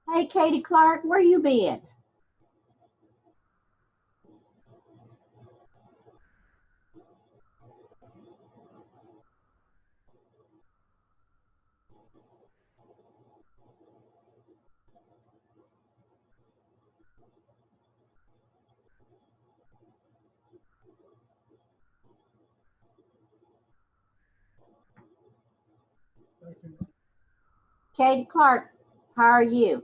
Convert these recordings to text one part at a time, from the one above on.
Hey, Katie Clark, where you been? Katie Clark, how are you?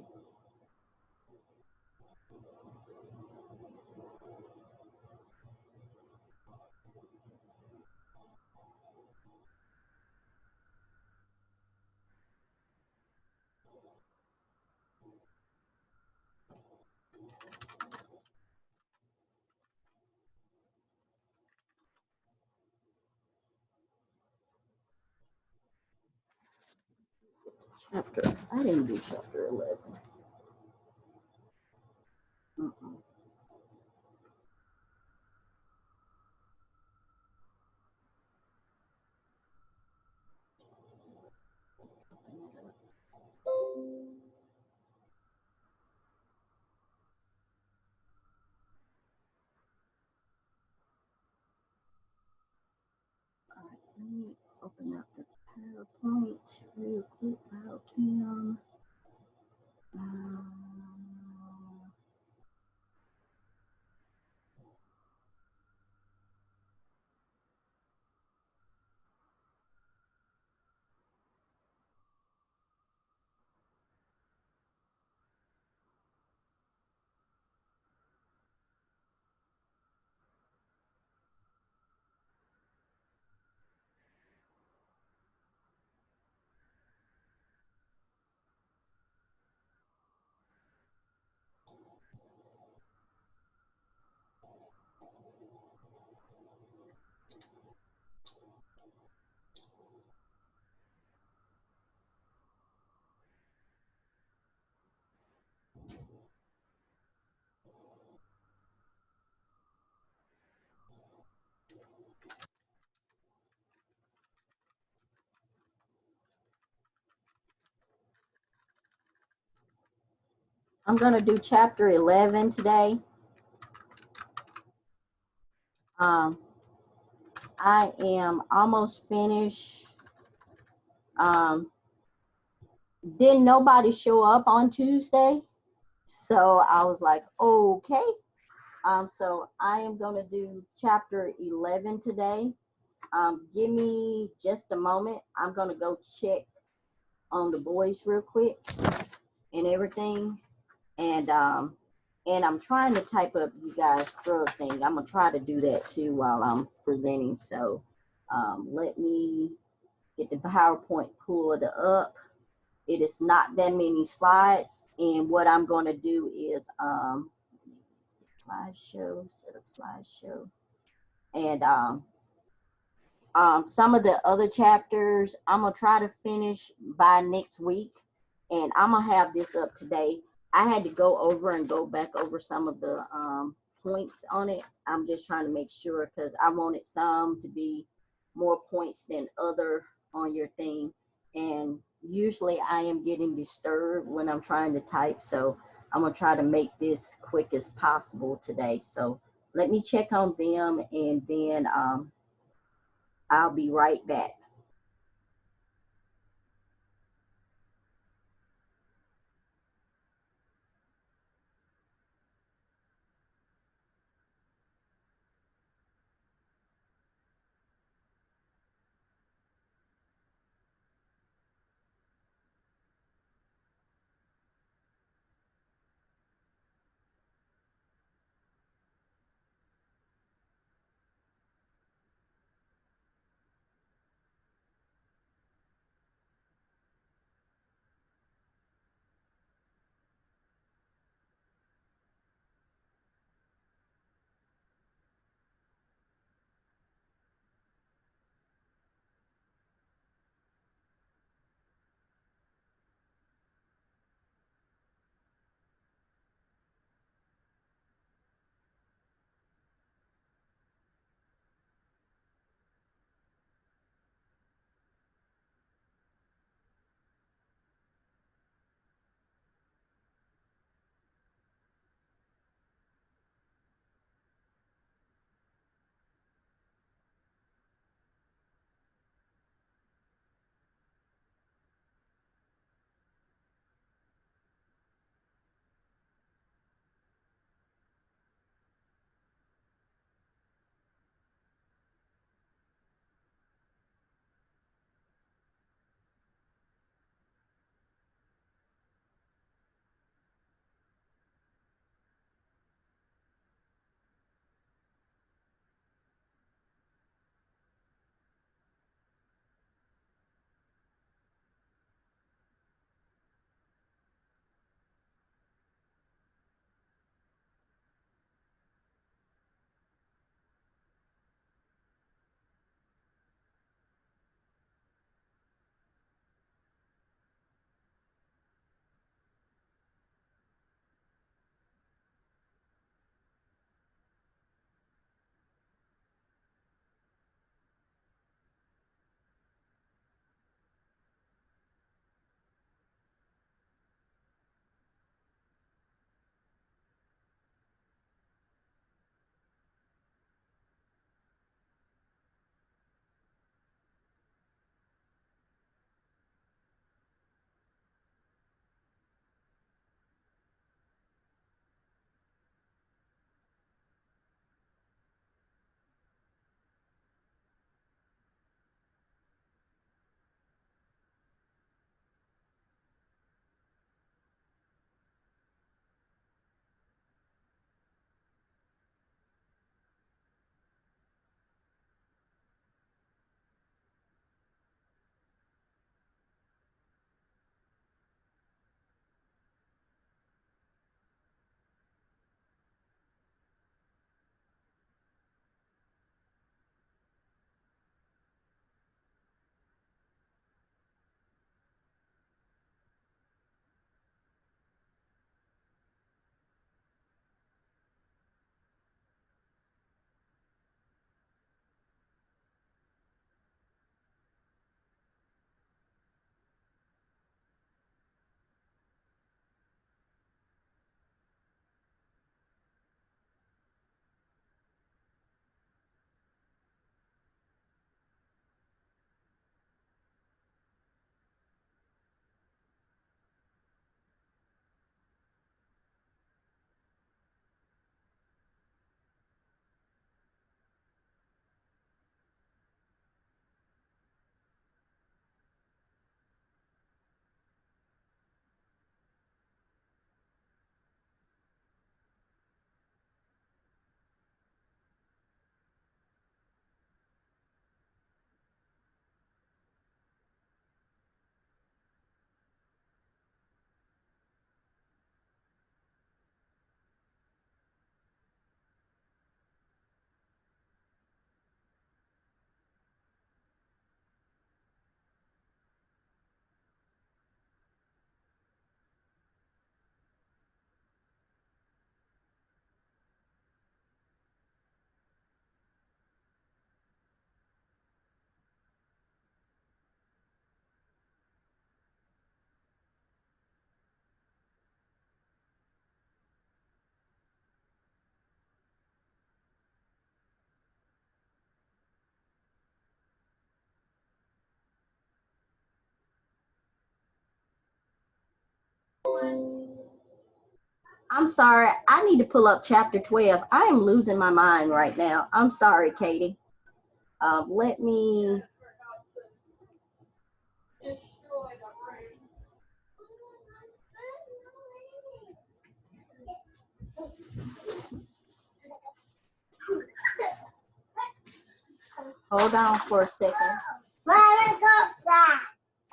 Chapter, I didn't do chapter 11. Mm-mm. All right, let me open up the PowerPoint real quick. Biochem. Um, I'm going to do chapter 11 today. Um, I am almost finished. Um, didn't nobody show up on Tuesday? So I was like, okay. So I am going to do chapter 11 today. Give me just a moment. I'm going to go check on the boys real quick and everything. And I'm trying to type up you guys drug thing. I'm gonna try to do that too while I'm presenting. So let me get the PowerPoint pulled up. It is not that many slides, and what I'm going to do is slideshow, set up slideshow, and some of the other chapters I'm gonna try to finish by next week, and I'm gonna have this up today. I had to go over and go back over some of the points on it. I'm just trying to make sure because I wanted some to be more points than other on your thing, and usually I am getting disturbed when I'm trying to type, so I'm gonna try to make this quick as possible today. So let me check on them, and then I'll be right back. I'm sorry. I need to pull up chapter 12. I am losing my mind right now. I'm sorry, Katie. Let me. Hold on for a second.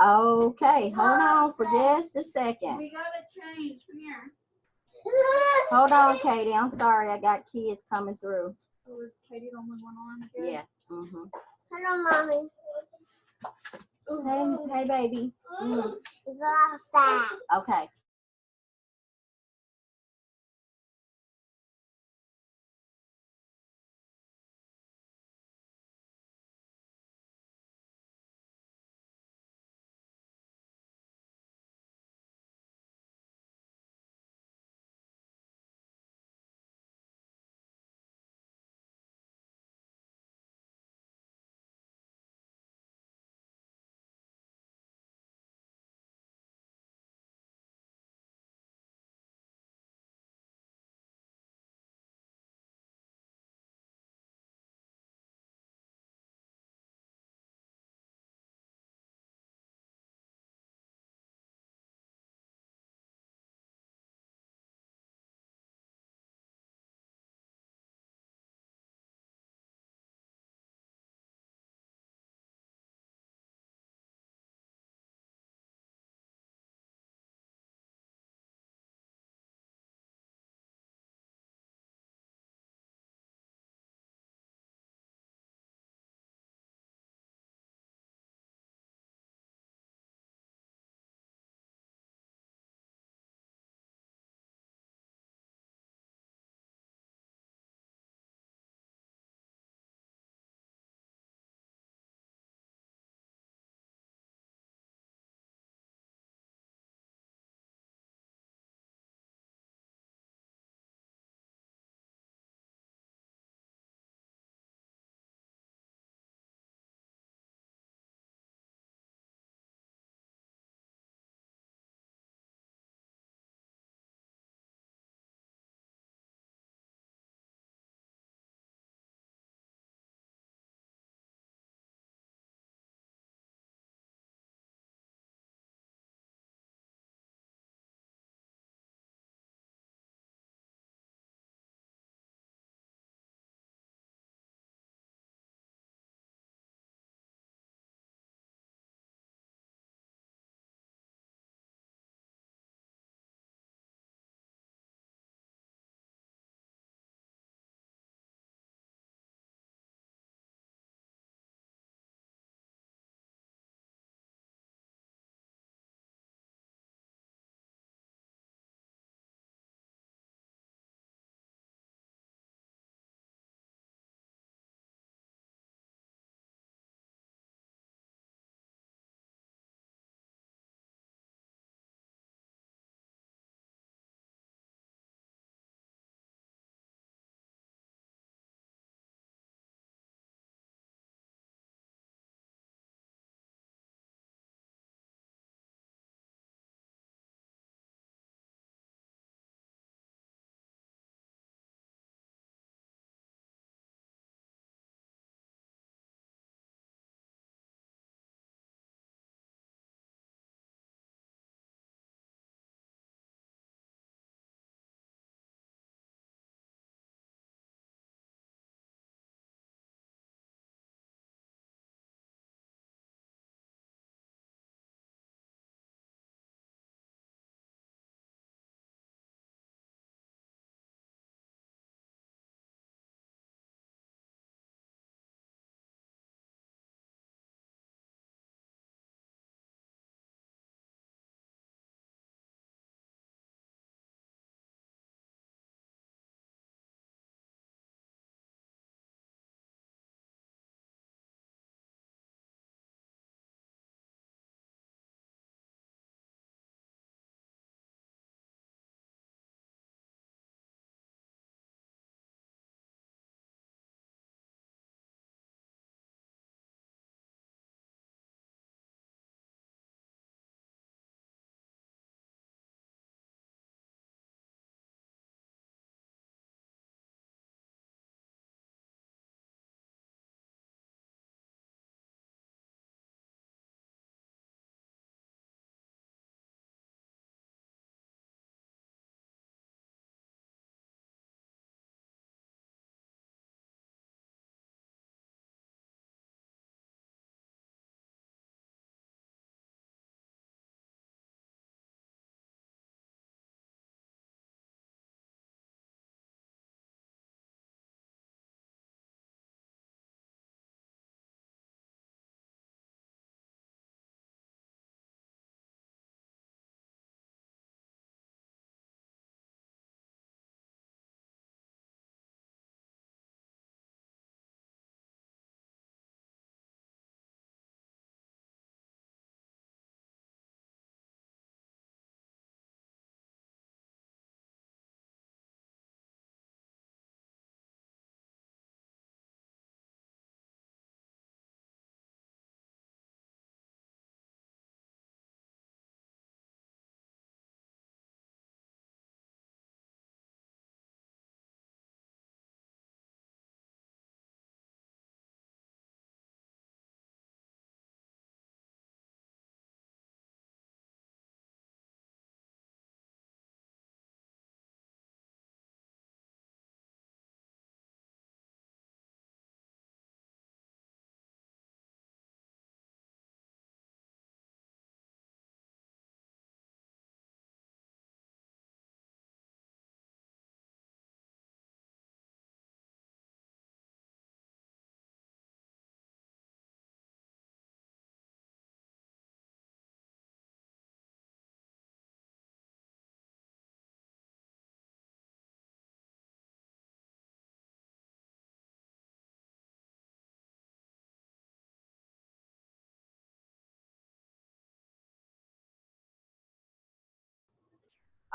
Okay, hold on for just a second. We gotta change. Come here. Hold on, Katie. I'm sorry. I got kids coming through. Oh, is Katie the only one on again? Yeah. Mm-hmm. Hello, mommy. Hey, baby. Okay.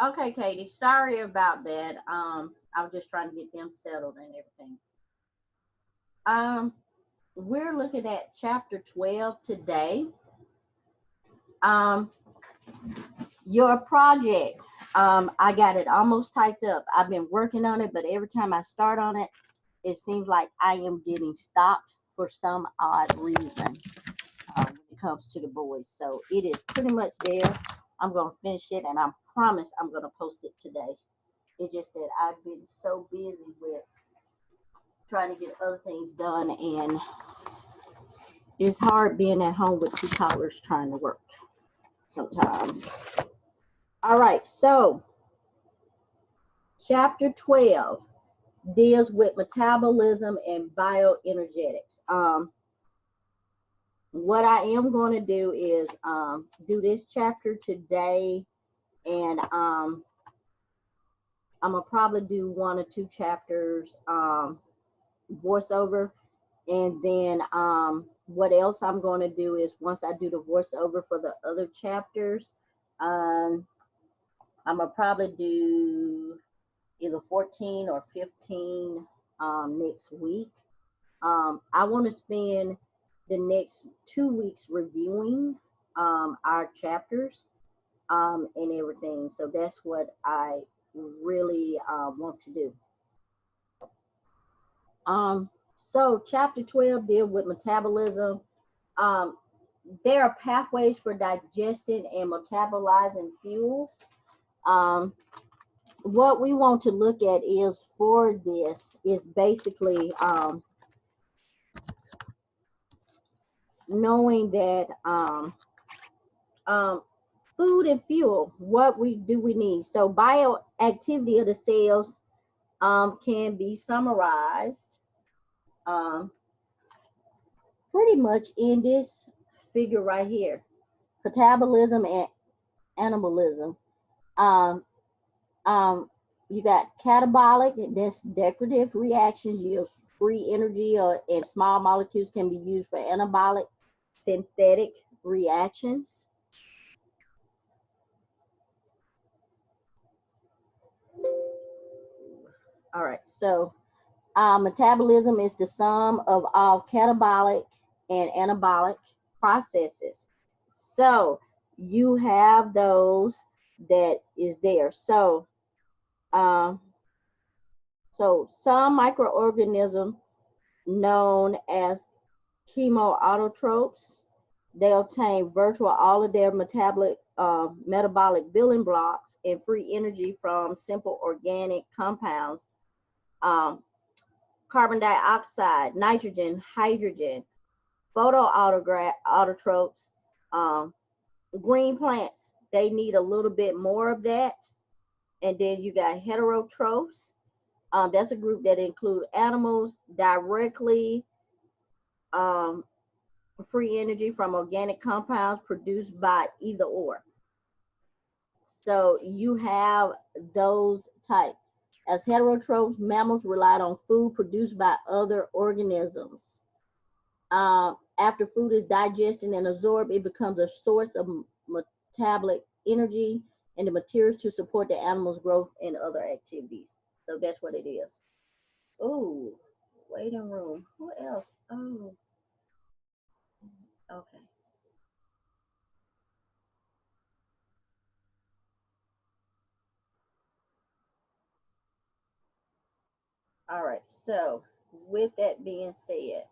Okay, Katie, sorry about that. I was just trying to get them settled and everything. Um, we're looking at chapter 12 today. Um, your project. I got it almost typed up. I've been working on it, but every time I start on it, it seems like I am getting stopped for some odd reason when it comes to the boys. So it is pretty much there. I'm gonna finish it, and I promise I'm gonna post it today. It's just that I've been so busy with trying to get other things done, and it's hard being at home with two toddlers trying to work sometimes. All right, so chapter 12 deals with metabolism and bioenergetics. What I am going to do is do this chapter today, and I'm gonna probably do one or two chapters voiceover, and then what else I'm going to do is once I do the voiceover for the other chapters, um, I'm gonna probably do either 14 or 15 next week. I want to spend the next 2 weeks reviewing our chapters and everything. So that's what I really want to do. So chapter 12 deal with metabolism. Um, there are pathways for digesting and metabolizing fuels. Um, what we want to look at is for this is basically knowing that um, food and fuel, what we need. So bioactivity of the cells can be summarized um, pretty much in this figure right here: catabolism and anabolism. Um, um, you got catabolic, that's decorative reactions, use free energy, and small molecules can be used for anabolic synthetic reactions. All right, so metabolism is the sum of all catabolic and anabolic processes. So you have those that is there. Um, so some microorganisms known as chemoautotropes, they obtain virtual all of their metabolic building blocks and free energy from simple organic compounds. Um, Carbon dioxide, nitrogen, hydrogen, photoautotropes, um, green plants, they need a little bit more of that. And then you got heterotrophs. That's a group that include animals directly um, free energy from organic compounds produced by either or. So you have those type. As heterotrophs, mammals relied on food produced by other organisms. After food is digested and absorbed, it becomes a source of metabolic energy and the materials to support the animal's growth and other activities. So that's what it is. Oh, waiting room. Who else? Oh, okay. All right. So with that being said,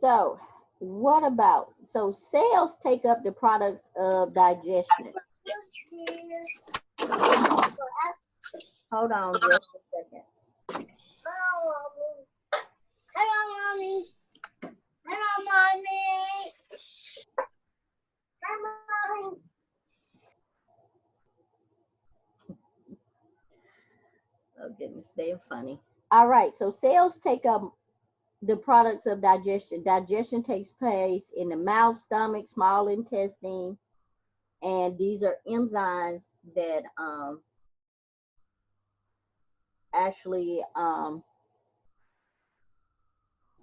so what about, so cells take up the products of digestion. Hold on just a second. Hello, mommy. Hello, mommy. Hi, mommy. Oh goodness, they're funny. All right, so cells take up the products of digestion. Digestion takes place in the mouth, stomach, small intestine, and these are enzymes that actually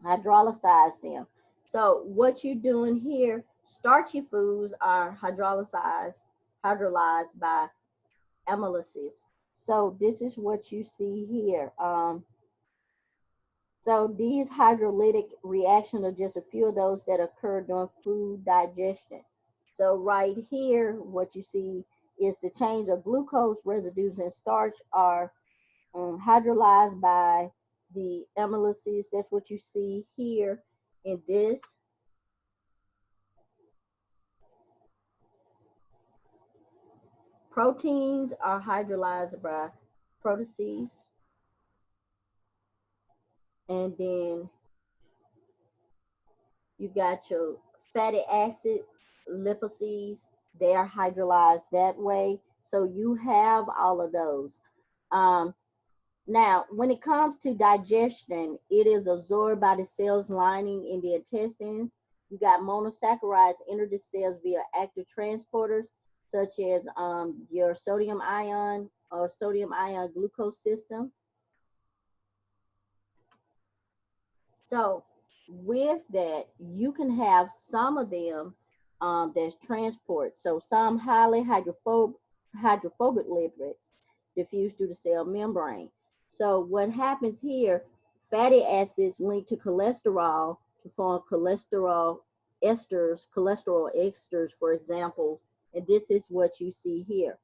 hydrolyze them. So what you're doing here, starchy foods are hydrolyzed by amylases. So this is what you see here. So these hydrolytic reactions are just a few of those that occur during food digestion. So right here, what you see is the change of glucose residues in starch are hydrolyzed by the amylases. That's what you see here in this. Proteins are hydrolyzed by proteases. And then you got your fatty acid, lipids, they are hydrolyzed that way. So you have all of those. Now, when it comes to digestion, it is absorbed by the cell's lining in the intestines. You got monosaccharides enter the cells via active transporters, such as your sodium ion or sodium ion glucose system. So with that, you can have some of them that's transport. So some highly hydrophobic lipids diffuse through the cell membrane. So what happens here, fatty acids link to cholesterol to form cholesterol esters, for example, and this is what you see here.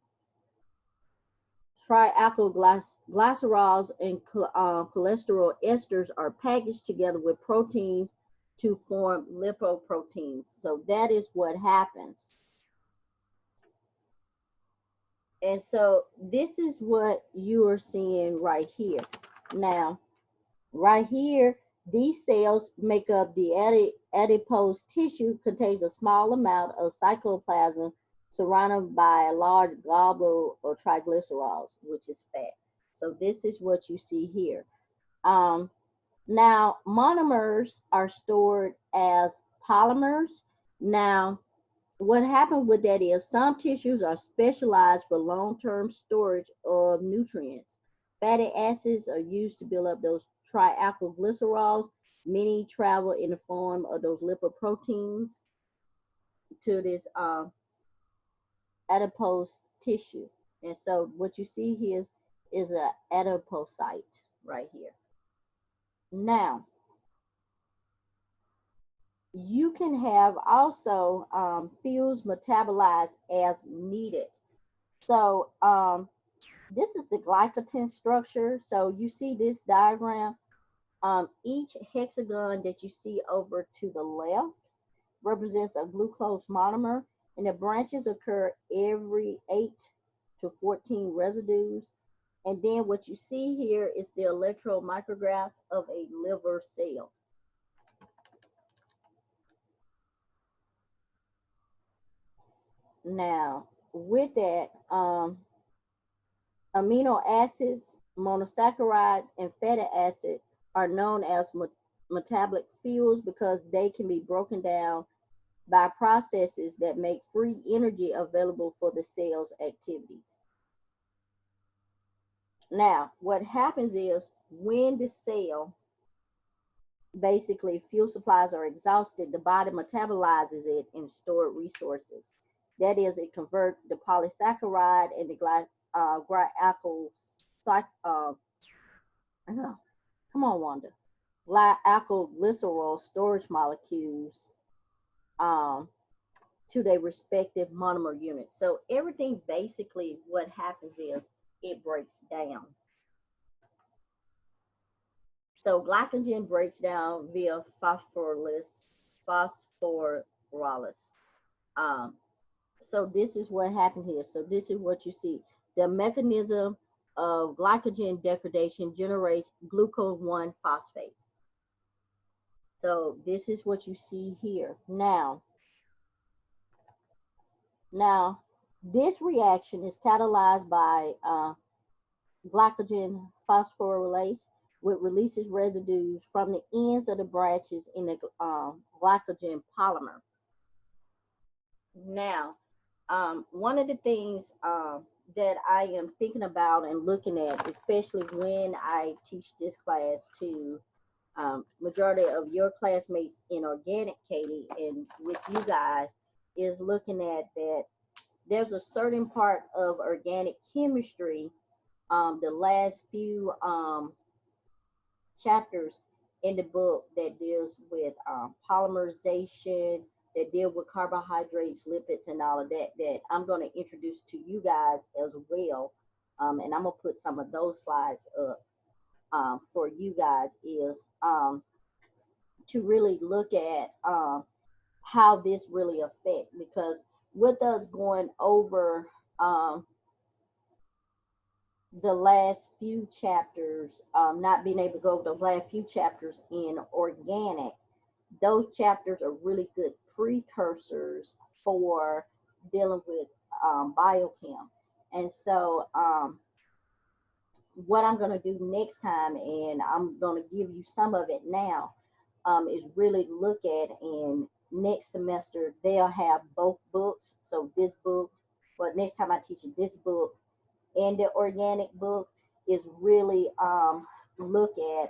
Trialkylglycerols and cholesterol esters are packaged together with proteins to form lipoproteins. So that is what happens. And so this is what you are seeing right here. Now, right here, these cells make up the adipose tissue, contains a small amount of cytoplasm surrounded by a large globule of triglycerols, which is fat. So this is what you see here. Now, monomers are stored as polymers. Now, what happened with that is some tissues are specialized for long-term storage of nutrients. Fatty acids are used to build up those trialkylglycerols. Many travel in the form of those lipoproteins to this adipose tissue. And so what you see here is an adipocyte right here. Now, you can have also fuels metabolized as needed. So this is the glycogen structure. So you see this diagram. Each hexagon that you see over to the left represents a glucose monomer, and the branches occur every 8 to 14 residues. And then what you see here is the electron micrograph of a liver cell. Now, with that, amino acids, monosaccharides, and fatty acid are known as metabolic fuels because they can be broken down by processes that make free energy available for the cell's activities. Now, what happens is when the cell, basically fuel supplies are exhausted, the body metabolizes it and stored resources. That is, it converts the polysaccharide and the come on, Wanda. Glycoglycerol storage molecules to their respective monomer units. So everything basically what happens is it breaks down. So glycogen breaks down via phosphorylases. So this is what happened here. So this is what you see. The mechanism of glycogen degradation generates glucose 1 phosphate. So this is what you see here. Now, this reaction is catalyzed by glycogen phosphorylase, which releases residues from the ends of the branches in the glycogen polymer. Now, one of the things that I am thinking about and looking at, especially when I teach this class to majority of your classmates in organic, Katie, and with you guys, is looking at that there's a certain part of organic chemistry, the last few chapters in the book that deals with polymerization, that deal with carbohydrates, lipids, and all of that, that I'm going to introduce to you guys as well. And I'm going to put some of those slides up for you guys, is to really look at how this really affect, because with us going over um, the last few chapters, not being able to go over the last few chapters in organic, those chapters are really good precursors for dealing with biochem. And so what I'm going to do next time, and I'm going to give you some of it now, is really look at, and next semester they'll have both books. So this book, well, next time I teach you this book and the organic book, is really look at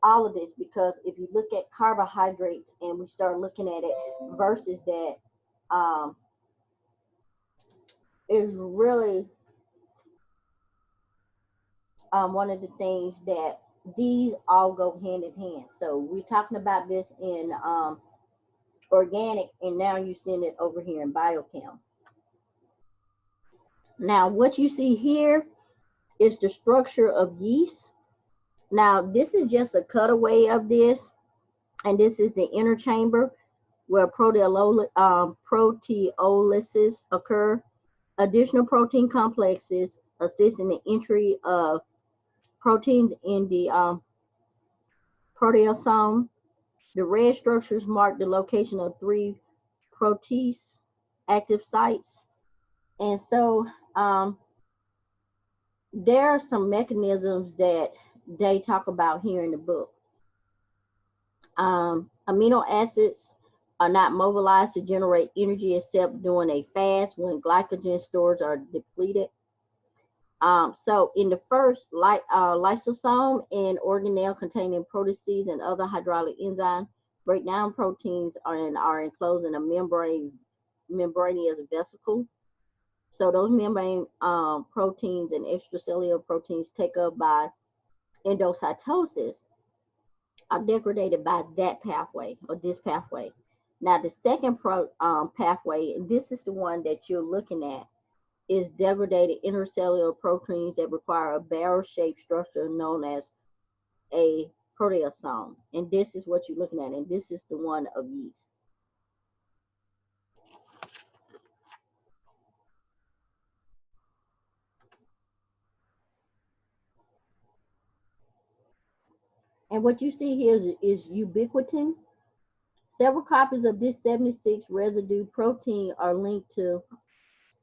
all of this, because if you look at carbohydrates and we start looking at it versus that, um, is really one of the things that these all go hand in hand. So we're talking about this in organic, and now you're seeing it over here in biochem. Now, what you see here is the structure of yeast. Now, this is just a cutaway of this, and this is the inner chamber where proteolysis occur. Additional protein complexes assist in the entry of proteins in the proteasome. The red structures mark the location of 3 protease active sites. And so there are some mechanisms that they talk about here in the book. Amino acids are not mobilized to generate energy except during a fast when glycogen stores are depleted. So in the first, lysosome and organelle containing proteases and other hydraulic enzymes break down proteins are enclosed in a membranous vesicle. So those membrane proteins and extracellular proteins take up by endocytosis are degraded by that pathway, or this pathway. Now the second pathway, and this is the one that you're looking at, is degraded intercellular proteins that require a barrel-shaped structure known as a proteasome. And this is what you're looking at, and this is the one of yeast. And what you see here is ubiquitin. Several copies of this 76 residue protein are linked to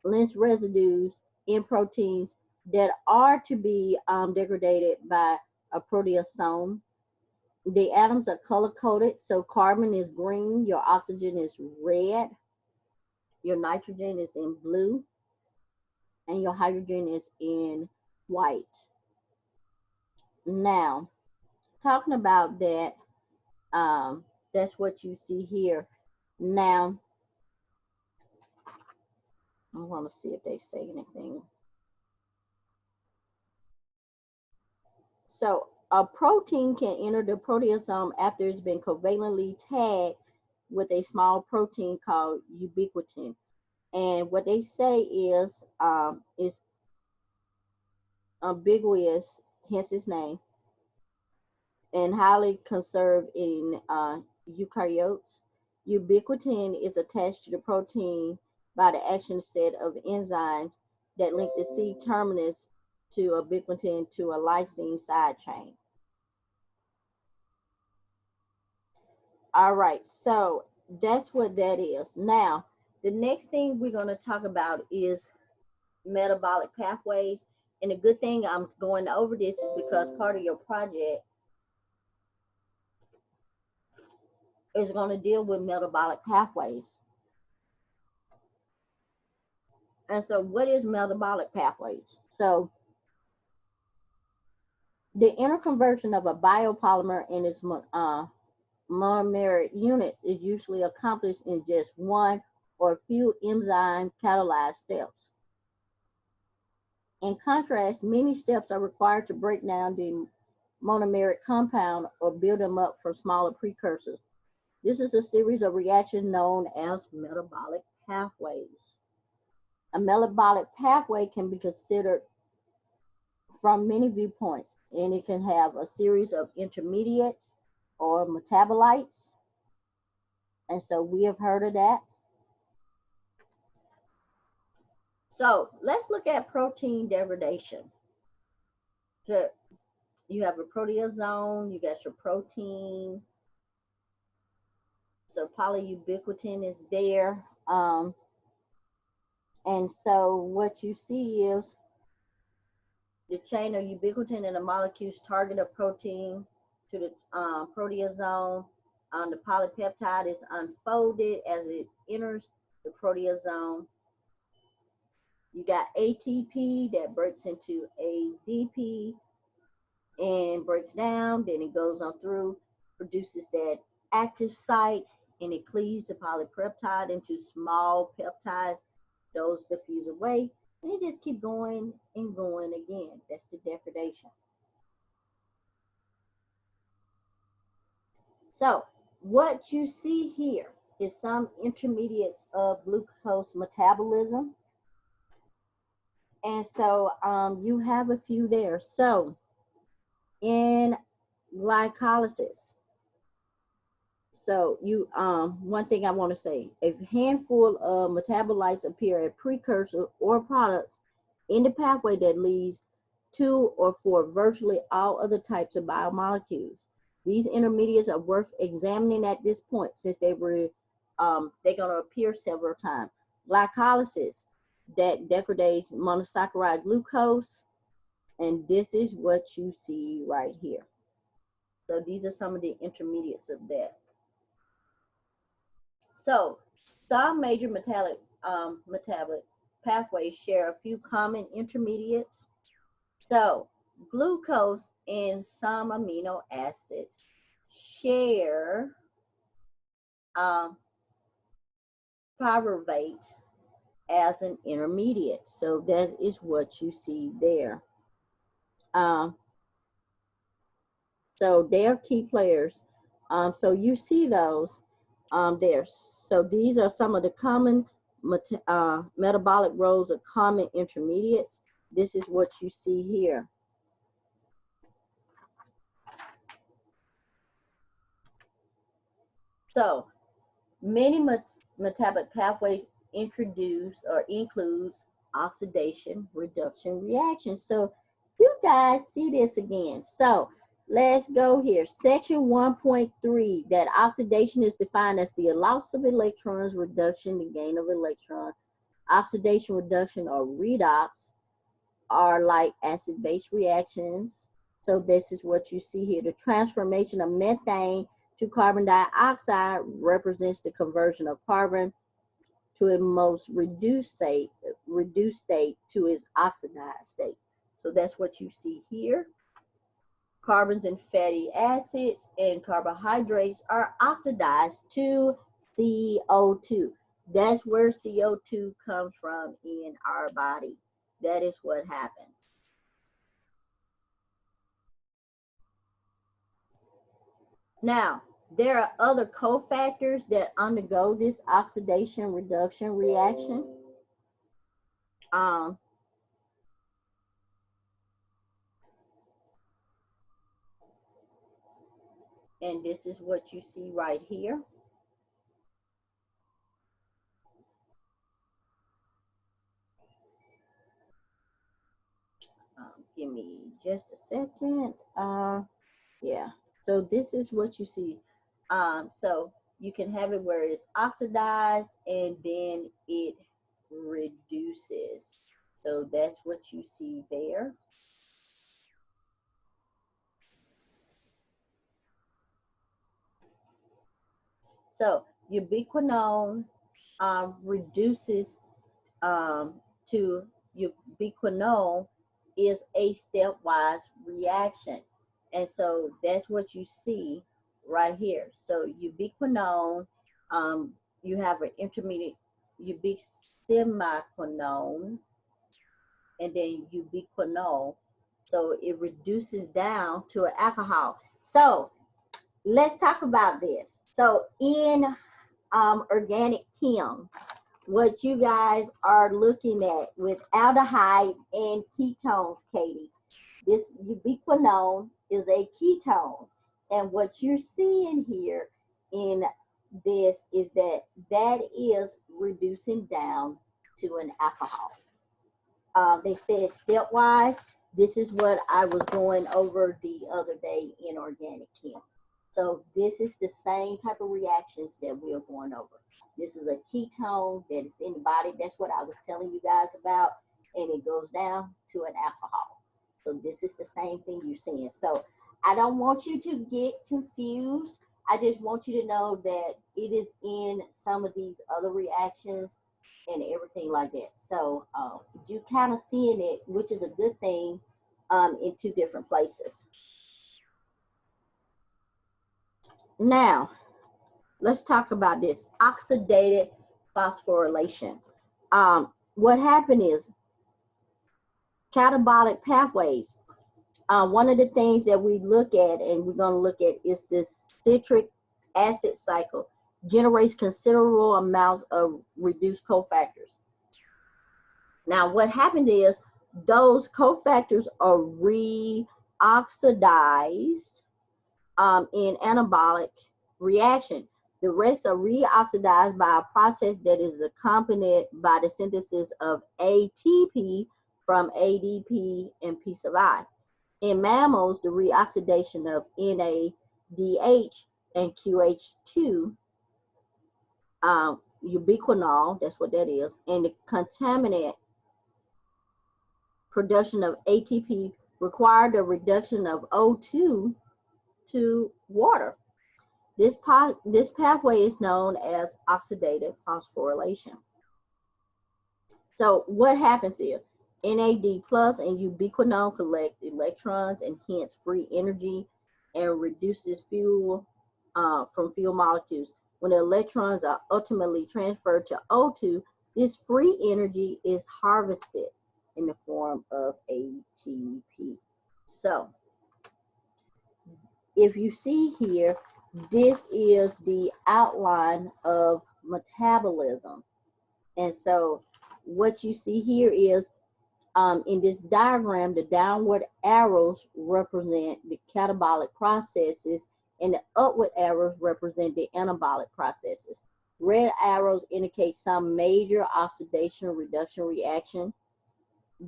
length residues in proteins that are to be degraded by a proteasome. The atoms are color coded, so carbon is green, your oxygen is red, your nitrogen is in blue, and your hydrogen is in white. Now, talking about that, that's what you see here. Now, I want to see if they say anything. So a protein can enter the proteasome after it's been covalently tagged with a small protein called ubiquitin. And what they say is ambiguous, hence its name, and highly conserved in eukaryotes. Ubiquitin is attached to the protein by the action set of enzymes that link the C terminus to ubiquitin to a lysine side chain. All right, so that's what that is. Now, the next thing we're going to talk about is metabolic pathways. And the good thing I'm going over this is because part of your project is going to deal with metabolic pathways. And so what is metabolic pathways? So The interconversion of a biopolymer and its monomeric units is usually accomplished in just one or a few enzyme catalyzed steps. In contrast, many steps are required to break down the monomeric compound or build them up from smaller precursors. This is a series of reactions known as metabolic pathways. A metabolic pathway can be considered from many viewpoints, and it can have a series of intermediates or metabolites. And so we have heard of that. So let's look at protein degradation. So you have a proteasome, you got your protein. So polyubiquitin is there. And so what you see is the chain of ubiquitin in the molecules target a protein to the proteasome. The polypeptide is unfolded as it enters the proteasome. You got ATP that breaks into ADP and breaks down, then it goes on through, produces that active site, and it cleaves the polypeptide into small peptides. Those diffuse away, and it just keep going and going again. That's the degradation. So what you see here is some intermediates of glucose metabolism. And so you have a few there. So in glycolysis, so you one thing I want to say, a handful of metabolites appear as precursor or products in the pathway that leads to or for virtually all other types of biomolecules. These intermediates are worth examining at this point since they're going to appear several times. Glycolysis, that degrades monosaccharide glucose, and this is what you see right here. So these are some of the intermediates of that. So some major metabolic pathways share a few common intermediates. So glucose and some amino acids share pyruvate as an intermediate. So that is what you see there. So they're key players. So you see those there. So these are some of the common metabolic roles of common intermediates. This is what you see here. So many metabolic pathways introduce or includes oxidation reduction reactions. So you guys see this again. So let's go here. Section 1.3, that oxidation is defined as the loss of electrons, reduction, the gain of electrons. Oxidation reduction or redox are like acid-base reactions. So this is what you see here. The transformation of methane to carbon dioxide represents the conversion of carbon to a most reduced state to its oxidized state. So that's what you see here. Carbons and fatty acids and carbohydrates are oxidized to CO2. That's where CO2 comes from in our body. That is what happens. Now, there are other cofactors that undergo this oxidation reduction reaction. And this is what you see right here. Give me just a second. Yeah, so this is what you see. So you can have it where it's oxidized and then it reduces. So that's what you see there. So ubiquinone reduces to ubiquinone is a stepwise reaction. And so that's what you see right here. So ubiquinone, you have an intermediate ubiquinone, and then ubiquinol. So it reduces down to an alcohol. So let's talk about this. So in organic chem, what you guys are looking at with aldehydes and ketones, Katie, this ubiquinone is a ketone. And what you're seeing here in this is that that is reducing down to an alcohol. They said stepwise. This is what I was going over the other day in organic chem. So this is the same type of reactions that we're going over. This is a ketone that is in the body. That's what I was telling you guys about. And it goes down to an alcohol. So this is the same thing you're seeing. So I don't want you to get confused. I just want you to know that it is in some of these other reactions and everything like that. So you kind of seeing it, which is a good thing, in two different places. Now, let's talk about this oxidative phosphorylation. What happened is catabolic pathways. One of the things that we look at, and we're going to look at, is this citric acid cycle generates considerable amounts of reduced cofactors. Now, what happened is those cofactors are reoxidized in anabolic reaction. The rest are reoxidized by a process that is accompanied by the synthesis of ATP from ADP and P sub I. In mammals, the reoxidation of NADH and QH2, ubiquinol, that's what that is, and the contaminant production of ATP require the reduction of O2 to water. This pathway is known as oxidative phosphorylation. So what happens here? NAD plus and ubiquinol collect electrons and hence free energy and reduces fuel from fuel molecules. When the electrons are ultimately transferred to O2, this free energy is harvested in the form of ATP. So if you see here, this is the outline of metabolism. And so what you see here is in this diagram, the downward arrows represent the catabolic processes and the upward arrows represent the anabolic processes. Red arrows indicate some major oxidation reduction reaction.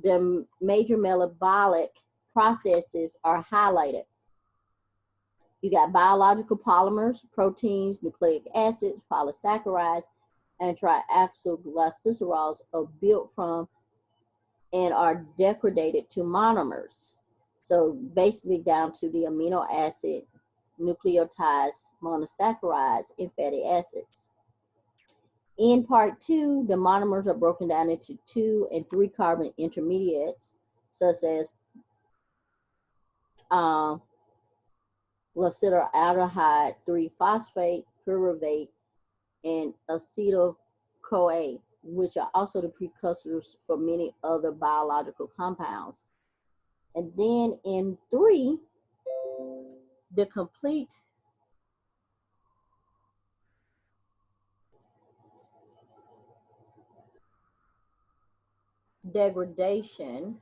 The major metabolic processes are highlighted. You got biological polymers, proteins, nucleic acids, polysaccharides, and triacylglycerols are built from and are degraded to monomers. So basically down to the amino acid, nucleotides, monosaccharides, and fatty acids. In part 2, the monomers are broken down into 2 and 3 carbon intermediates, such as glyceraldehyde 3-phosphate, pyruvate, and acetyl-CoA, which are also the precursors for many other biological compounds. And then in 3, the complete degradation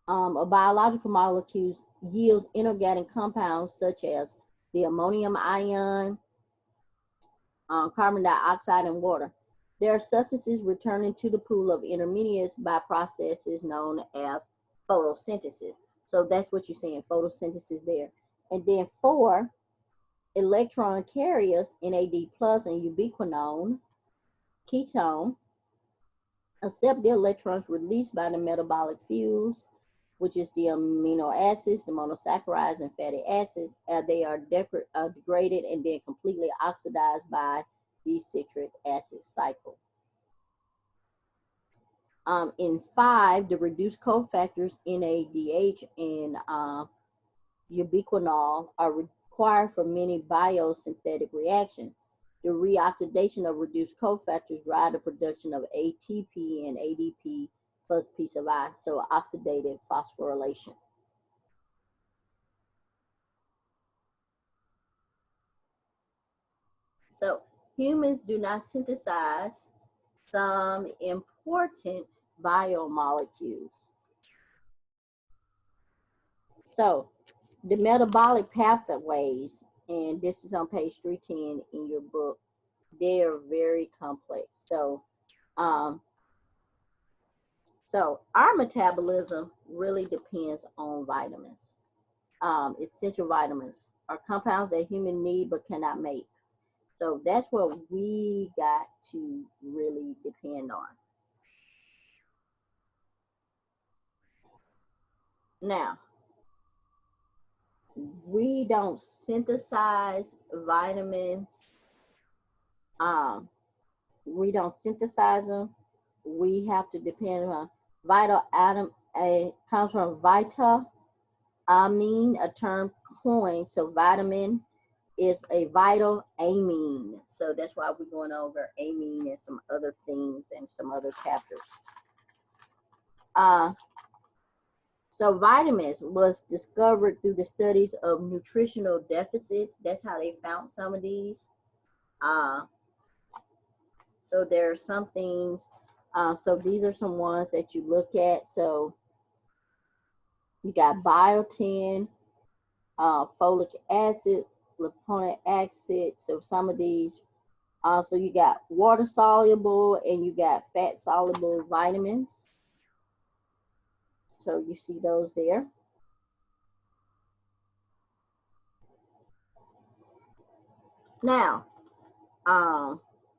of biological molecules yields inorganic compounds such as the ammonium ion, carbon dioxide, and water. There are substances returning to the pool of intermediates by processes known as photosynthesis. So that's what you're seeing, photosynthesis there. And then 4, electron carriers, NAD plus and ubiquinone, ketone, accept the electrons released by the metabolic fuels, which is the amino acids, the monosaccharides, and fatty acids. They are degraded and then completely oxidized by the citric acid cycle. In 5, the reduced cofactors NADH and ubiquinol are required for many biosynthetic reactions. The reoxidation of reduced cofactors drive the production of ATP and ADP plus P sub I, so oxidative phosphorylation. So humans do not synthesize some important biomolecules. So the metabolic pathways, and this is on page 310 in your book, they are very complex. So our metabolism really depends on vitamins. Essential vitamins are compounds that humans need but cannot make. So that's what we got to really depend on. Now, we don't synthesize vitamins. We don't synthesize them. We have to depend on vital atom. Comes from vita amine, a term coined. So vitamin is a vital amine. So that's why we're going over amine and some other things and some other chapters. So vitamins was discovered through the studies of nutritional deficits. That's how they found some of these. So there are some things. So these are some ones that you look at. So you got biotin, folic acid, lipoic acid. So some of these. So you got water soluble and you got fat soluble vitamins. So you see those there. Now,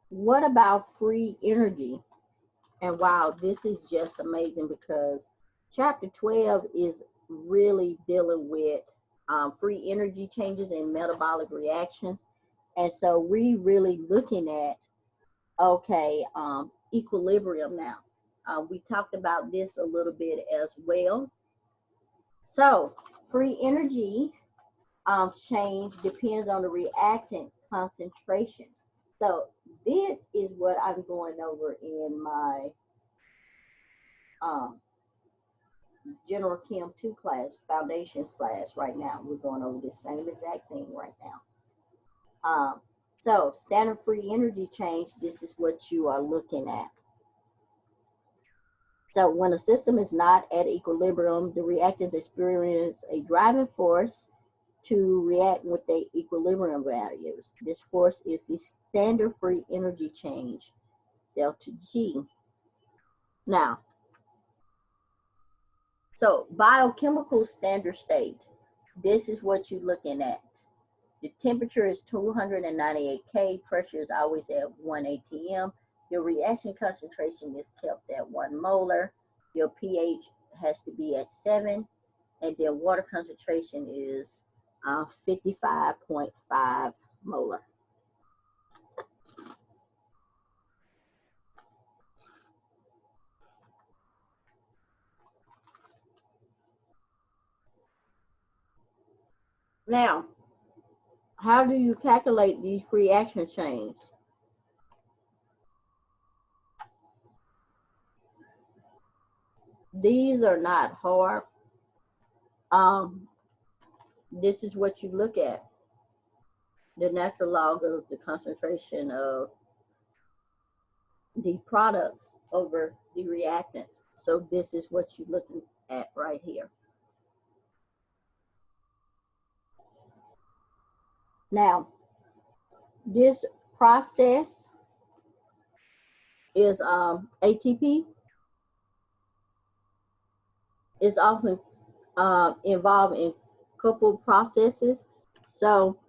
what about free energy? And wow, this is just amazing because chapter 12 is really dealing with free energy changes and metabolic reactions. And so we really looking at, okay, equilibrium now. We talked about this a little bit as well. So free energy change depends on the reactant concentration. So this is what I'm going over in my General Chem 2 class, Foundations class right now. We're going over the same exact thing right now. So standard free energy change, this is what you are looking at. So when a system is not at equilibrium, the reactants experience a driving force to react with the equilibrium values. This force is the standard free energy change, delta G. Now, so biochemical standard state, this is what you're looking at. The temperature is 298 K, pressure is always at 1 atm. Your reaction concentration is kept at 1 molar. Your pH has to be at 7, and then water concentration is 55.5 molar. Now, how do you calculate these reaction chains? These are not hard. This is what you look at. The natural log of the concentration of the products over the reactants. So this is what you're looking at right here. Now, this process is ATP is often involved in coupled processes. So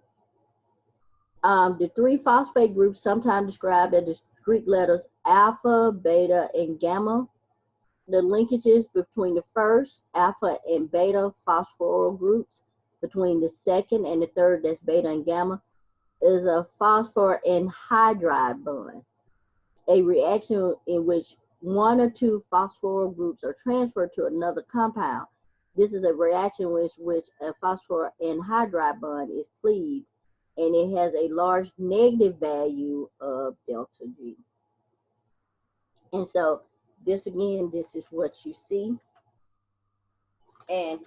the 3 phosphate groups, sometimes described as the Greek letters alpha, beta, and gamma. The linkages between the first alpha and beta phosphoryl groups, between the second and the third, that's beta and gamma, is a phosphor anhydride bond, a reaction in which one or two phosphorus groups are transferred to another compound. This is a reaction in which a phosphor anhydride bond is cleaved, and it has a large negative value of delta G. And so this again, this is what you see. And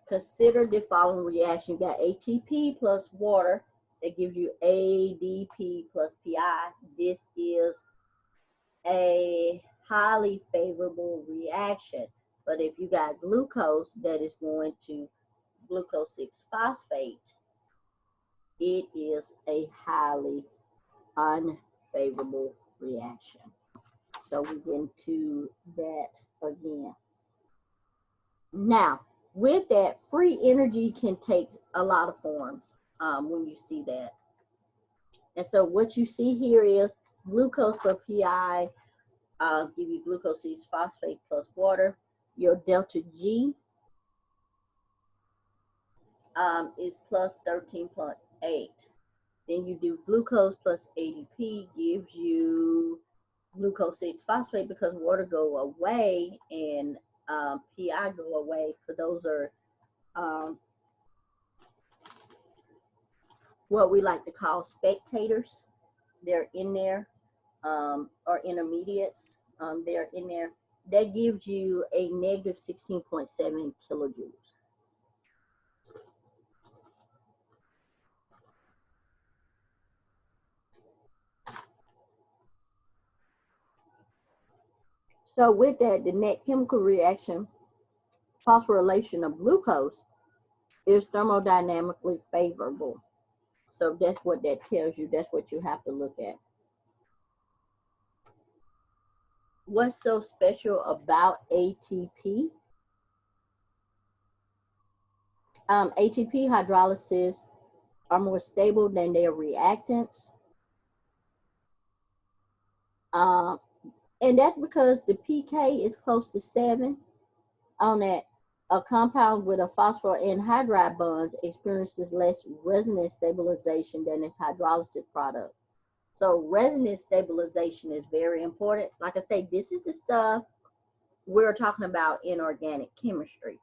consider the following reaction. You got ATP plus water that gives you ADP plus PI. This is a highly favorable reaction. But if you got glucose that is going to glucose 6-phosphate, it is a highly unfavorable reaction. So we get into that again. Now, with that, free energy can take a lot of forms when you see that. And so what you see here is glucose for PI, give you glucose 6-phosphate plus water. Your delta G is plus 13.8. Then you do glucose plus ADP gives you glucose 6-phosphate because water go away and PI go away, because those are what we like to call spectators. They're in there, or intermediates. They're in there. That gives you a negative 16.7 kilojoules. So with that, the net chemical reaction, phosphorylation of glucose, is thermodynamically favorable. So that's what that tells you. That's what you have to look at. What's so special about ATP? ATP hydrolysis are more stable than their reactants. And that's because the pK is close to 7 on that. A compound with a phosphor anhydride bonds experiences less resonance stabilization than its hydrolysis product. So resonance stabilization is very important. Like I say, this is the stuff we're talking about in organic chemistry.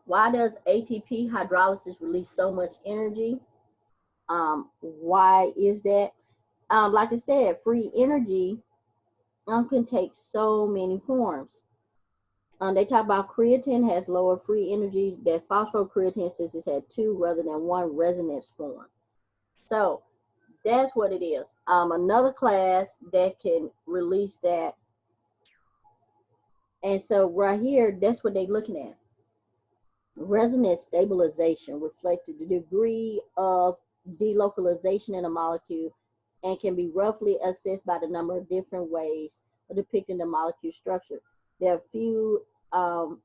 Why does ATP hydrolysis release so much energy? Why is that? Like I said, free energy can take so many forms. They talk about creatine has lower free energy than phosphocreatine since it's had 2 rather than 1 resonance form. So that's what it is. Another class that can release that. And so right here, that's what they're looking at. Resonance stabilization reflects the degree of delocalization in a molecule and can be roughly assessed by the number of different ways of depicting the molecule structure. There are a few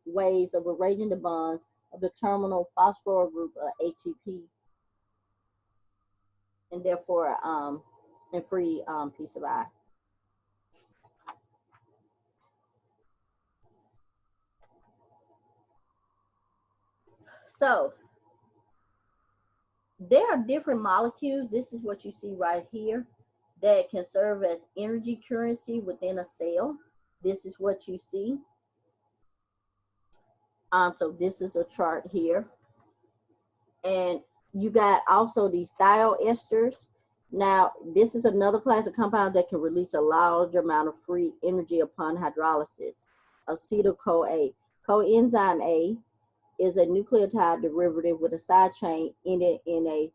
ways of arranging the bonds of the terminal phosphorus group of ATP, and therefore a free piece of I. So there are different molecules. This is what you see right here that can serve as energy currency within a cell. This is what you see. So this is a chart here. And you got also these thioesters. Now, this is another class of compound that can release a large amount of free energy upon hydrolysis. Acetyl-CoA. Coenzyme A is a nucleotide derivative with a side chain ended in a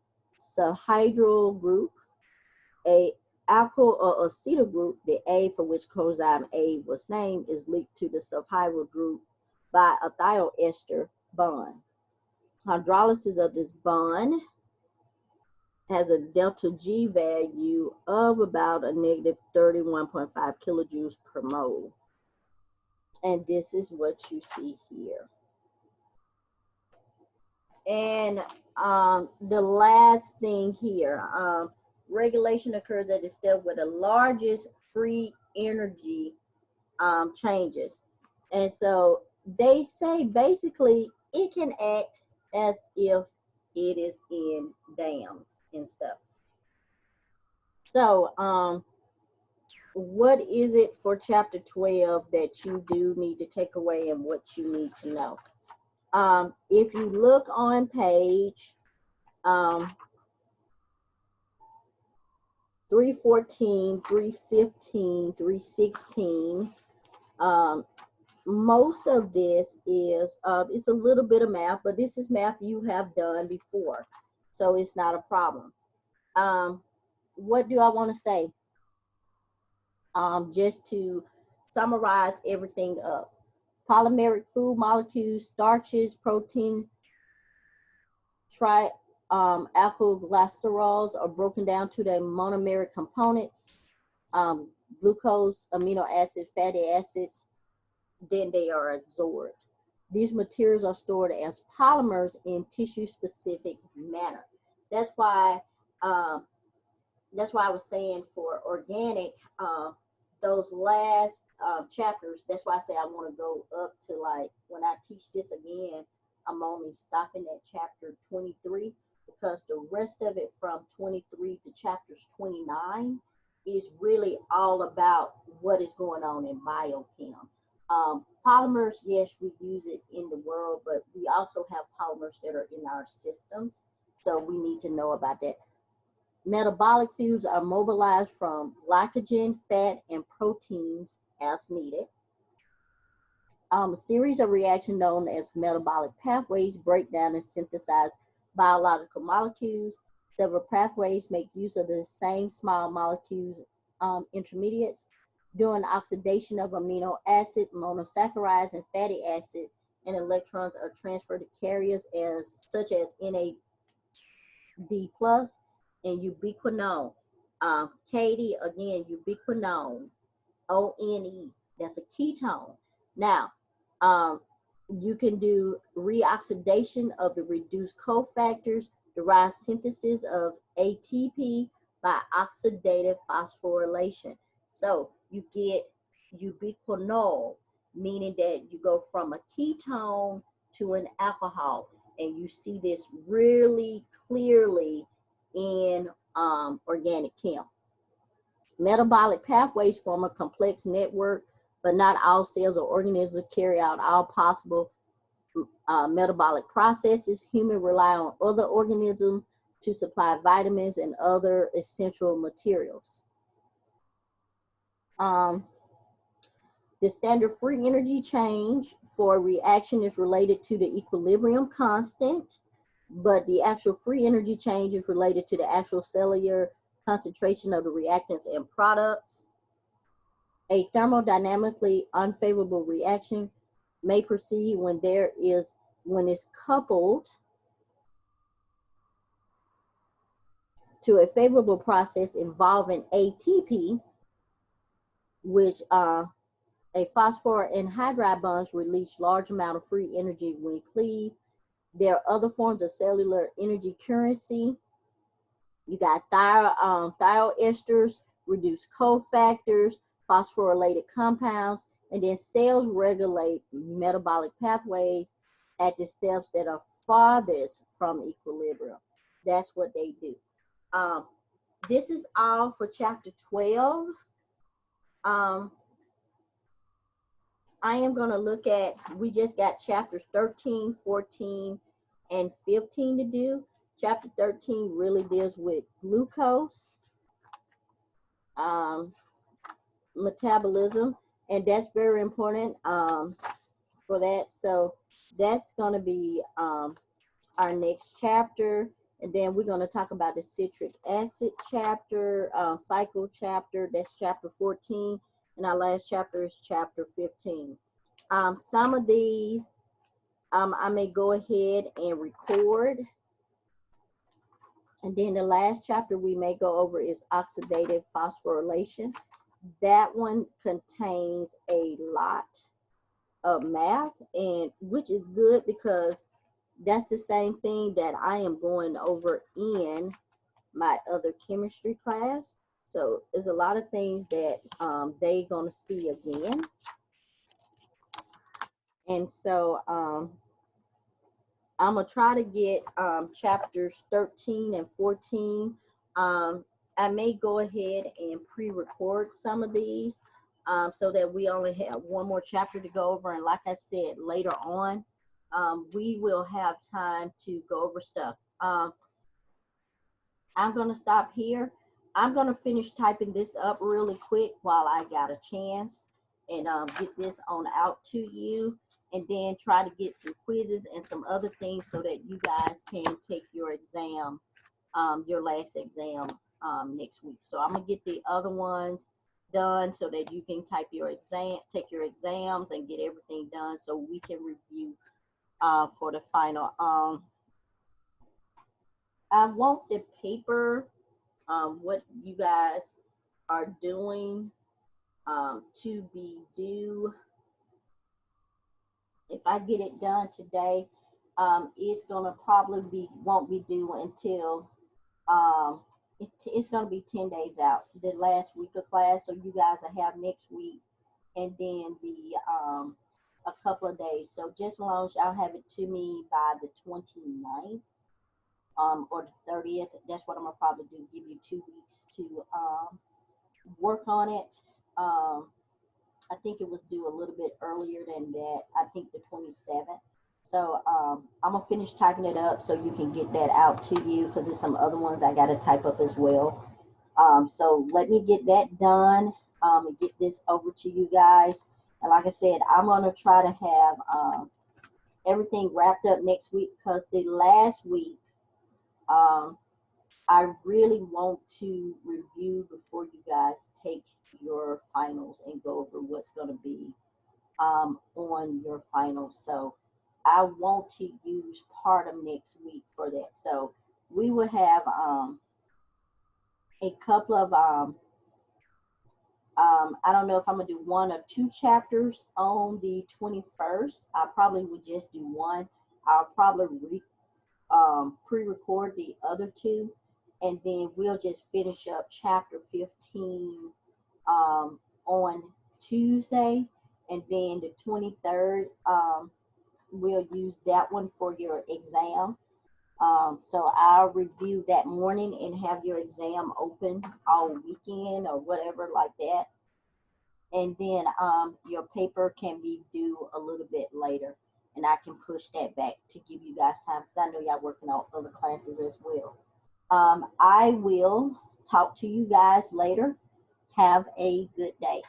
sahydral group, a alkyl or acetyl group. The A for which coenzyme A was named is linked to the sulfhydryl group by a thioester bond. Hydrolysis of this bond has a delta G value of about a negative 31.5 kilojoules per mole. And this is what you see here. And the last thing here, regulation occurs at the step where the largest free energy changes. And so they say basically it can act as if it is in dams and stuff. So what is it for chapter 12 that you do need to take away and what you need to know? If you look on page 314, 315, 316, most of this is, it's a little bit of math, but this is math you have done before, so it's not a problem. What do I want to say? Just to summarize everything up. Polymeric food molecules, starches, protein, alkylglycerols are broken down to their monomeric components, glucose, amino acids, fatty acids, then they are absorbed. These materials are stored as polymers in tissue-specific manner. That's why I was saying for organic, those last chapters, that's why I say I want to go up to, like, when I teach this again, I'm only stopping at chapter 23, because the rest of it from 23 to chapters 29 is really all about what is going on in biochem. Polymers, yes, we use it in the world, but we also have polymers that are in our systems, so we need to know about that. Metabolic fuels are mobilized from glycogen, fat, and proteins as needed. A series of reactions known as metabolic pathways break down and synthesize biological molecules. Several pathways make use of the same small molecules intermediates. During oxidation of amino acid, monosaccharides, and fatty acid, and electrons are transferred to carriers such as NAD+ and ubiquinone. Katie, again, ubiquinone, ONE, that's a ketone. Now, you can do reoxidation of the reduced cofactors, derive synthesis of ATP by oxidative phosphorylation. So you get ubiquinol, meaning that you go from a ketone to an alcohol. And you see this really clearly in organic chem. Metabolic pathways form a complex network, but not all cells or organisms carry out all possible metabolic processes. Humans rely on other organisms to supply vitamins and other essential materials. The standard free energy change for a reaction is related to the equilibrium constant, but the actual free energy change is related to the actual cellular concentration of the reactants and products. A thermodynamically unfavorable reaction may proceed when it's coupled to a favorable process involving ATP, which a phosphor and hydride bonds release large amount of free energy when cleaved. There are other forms of cellular energy currency. You got thioesters, reduced cofactors, phosphorylated compounds, and then cells regulate metabolic pathways at the steps that are farthest from equilibrium. That's what they do. This is all for chapter 12. I am going to look at, we just got chapters 13, 14, and 15 to do. Chapter 13 really deals with glucose, metabolism, and that's very important for that. So that's going to be our next chapter. And then we're going to talk about the citric acid chapter, cycle chapter, that's chapter 14. And our last chapter is chapter 15. Some of these I may go ahead and record. And then the last chapter we may go over is oxidative phosphorylation. That one contains a lot of math, and which is good because that's the same thing that I am going over in my other chemistry class. So there's a lot of things that they're going to see again. And so I'm going to try to get chapters 13 and 14 I may go ahead and pre-record some of these so that we only have one more chapter to go over. And like I said, later on, we will have time to go over stuff. I'm going to stop here. I'm going to finish typing this up really quick while I got a chance and get this on out to you, and then try to get some quizzes and some other things so that you guys can take your exam, your last exam next week. So I'm going to get the other ones done so that you can type your exam, take your exams and get everything done so we can review for the final. I want the paper, what you guys are doing to be due. If I get it done today, it's gonna probably won't be due until it's gonna be 10 days out, the last week of class. So you guys will have next week and then the a couple of days. So just as long as y'all have it to me by the 29th. Or the 30th, that's what I'm gonna probably do, give you 2 weeks to work on it. I think it was due a little bit earlier than that, I think the 27th. So I'm gonna finish typing it up so you can get that out to you, because there's some other ones I gotta type up as well. So let me get that done and get this over to you guys. And like I said, I'm gonna try to have everything wrapped up next week, because the last week, I really want to review before you guys take your finals and go over what's going to be on your finals. So I want to use part of next week for that. So we will have a couple of I don't know if I'm gonna do 1 or 2 chapters on the 21st. I probably would just do 1. I'll probably pre-record the other 2, and then we'll just finish up chapter 15 on Tuesday, and then the 23rd we'll use that one for your exam. So I'll review that morning and have your exam open all weekend or whatever like that, and then your paper can be due a little bit later, and I can push that back to give you guys time, because I know y'all working on other classes as well. I will talk to you guys later. Have a good day.